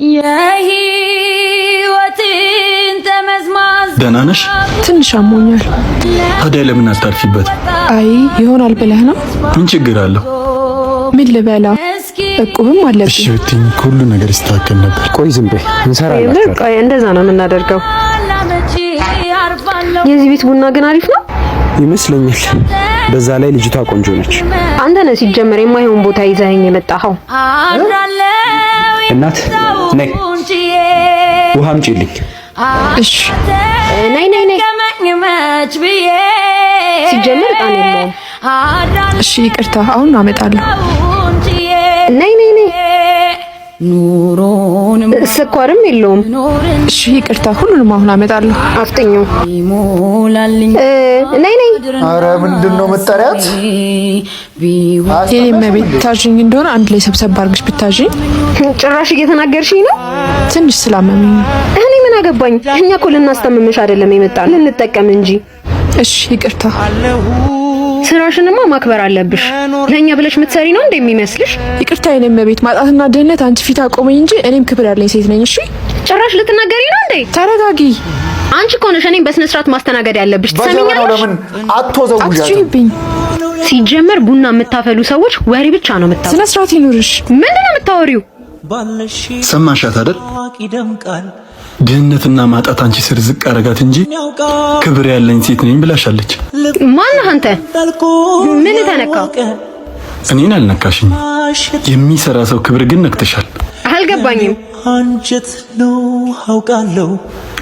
የህይወትን ተመዝማዝ ደህና ነሽ? ትንሽ አሞኛል። ታዲያ ለምን አታርፊበት? አይ ይሆናል ብለህ ነው? ምን ችግር አለው? ምን ልበላ? እቁብም አለብኝ። እሺ ብትይኝ ሁሉ ነገር ይስተካከል ነበር። ቆይ ዝም በይ እንሰራለን። ቆይ እንደዛ ነው የምናደርገው። የዚህ ቤት ቡና ግን አሪፍ ነው ይመስለኛል። በዛ ላይ ልጅቷ ቆንጆ ነች። አንተ ነህ ሲጀመር የማይሆን ቦታ ይዘኸኝ የመጣኸው። እናት ነይ ውሃ አምጪልኝ። እሺ ነይ ሲጀመር ጣን የለውም። እሺ ይቅርታ አሁን አመጣለሁ። ነይ ኑሮንም ስኳርም የለውም። እሺ ይቅርታ ሁሉንም አሁን አመጣለሁ። አፍጥኙ ይሞላልኝ። ነይ አረ ምንድነው መጠሪያት? የኔ መቤት ታዥኝ እንደሆነ አንድ ላይ ሰብሰብ አድርግሽ ብታዥኝ። ጭራሽ እየተናገርሽኝ ነው። ትንሽ ስላመመኝ ነው። እኔ ምን አገባኝ? እኛ እኮ ልናስተምምሽ አይደለም የመጣን ልንጠቀም እንጂ። እሺ ይቅርታ። ስራሽንማ ማክበር አለብሽ። ለኛ ብለሽ ምትሰሪ ነው እንደሚመስልሽ? ይቅርታ የኔ መቤት ማጣትና ድህነት አንቺ ፊት አቆመኝ እንጂ እኔም ክብር ያለኝ ሴት ነኝ። እሺ ጭራሽ ልትናገሪ ነው እንዴ? ተረጋጊ። አንቺ እኮ ነሽ እኔን በስነ ስርዓት ማስተናገድ ያለብሽ። ትሰሚኛለሽ? ለምን አትወዘውጃት? አትጪብኝ። ሲጀመር ቡና የምታፈሉ ሰዎች ወሬ ብቻ ነው የምታፈሉ። ስነ ስርዓት ይኑርሽ። ምንድነው የምታወሪው? ሰማሻት አይደል? ድህነትና ማጣት አንቺ ስር ዝቅ አረጋት እንጂ ክብር ያለኝ ሴት ነኝ ብላሻለች። ማነህ አንተ? ምን ተነካ? እኔን አልነካሽኝ። የሚሰራ ሰው ክብር ግን ነክተሻል። አልገባኝም። አንጀት ነው አውቃለሁ።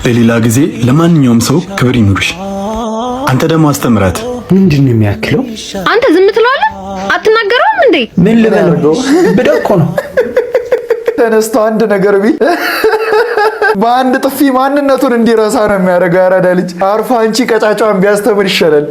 ለሌላ ጊዜ ለማንኛውም ሰው ክብር ይኑርሽ። አንተ ደግሞ አስተምራት። ምንድነው የሚያክለው? አንተ ዝም ትለዋለህ? አትናገረውም እንዴ? ምን ልበለው? ብደኮ ነው ተነስቶ አንድ ነገር ቢል በአንድ ጥፊ ማንነቱን እንዲረሳ ነው የሚያደርገው። ያራዳ ልጅ አርፋ አንቺ ቀጫጫዋን ቢያስተምር ይሻላል።